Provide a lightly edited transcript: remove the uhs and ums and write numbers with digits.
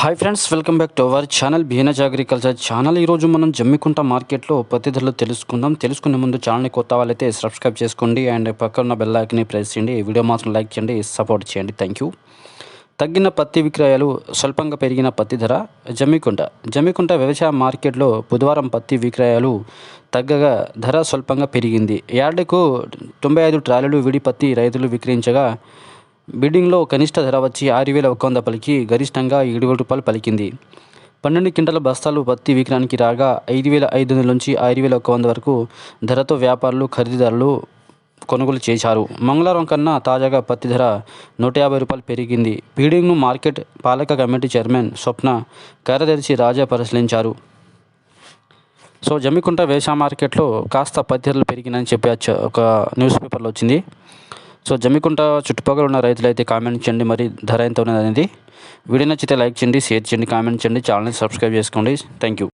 Hi friends, welcome back to our channel BNS agriculture channel. ఈరోజు మనం జమ్మికుంట మార్కెట్లో పత్తి ధరలు తెలుసుకుందాం. తెలుసుకునే ముందు ఛానల్ని కొత్త వాళ్ళైతే సబ్స్క్రైబ్ చేసుకోండి అండ్ పక్కన ఉన్న బెల్ ఐకాన్ని ప్రెస్ చేయండి. వీడియో మాత్రం లైక్ చేయండి, సపోర్ట్ చేయండి. Thank you. తగ్గిన పత్తి విక్రయాలు, స్వల్పంగా పెరిగిన పత్తి ధర. జమ్మికుంట వ్యవసాయ మార్కెట్లో బుధవారం పత్తి విక్రయాలు తగ్గగా ధర స్వల్పంగా పెరిగింది. యార్డుకు 95 ట్రాలీలు విడి పత్తి రైతులు విక్రయించగా బిడ్డింగ్లో కనిష్ట ధర వచ్చి 6,100 పలికి గరిష్టంగా 7,000 రూపాయలు పలికింది. 12 క్వింటాల బస్తాలు పత్తి విక్రయానికి రాగా 5,500 నుంచి 6,100 వరకు ధరతో వ్యాపారులు, ఖరీదారులు కొనుగోలు చేశారు. మంగళవారం కన్నా తాజాగా పత్తి ధర 150 రూపాయలు పెరిగింది. బిడ్డింగ్ను మార్కెట్ పాలక కమిటీ చైర్మన్ స్వప్న, కార్యదర్శి రాజా పరిశీలించారు. సో జమ్మికుంట వ్యవసాయ మార్కెట్లో కాస్త పత్తి ధరలు పెరిగినని చెప్పి ఒక న్యూస్ పేపర్లో వచ్చింది. సో జమ్మికుంట చుట్టుపక్కల ఉన్న రైతులు అయితే కామెంట్ చేయండి, మరి ధర ఎంత ఉన్నది అనేది. వీడియో నచ్చితే లైక్ చేయండి, షేర్ చేయండి, కామెంట్ చేయండి, ఛానల్ని సబ్స్క్రైబ్ చేసుకోండి. Thank you.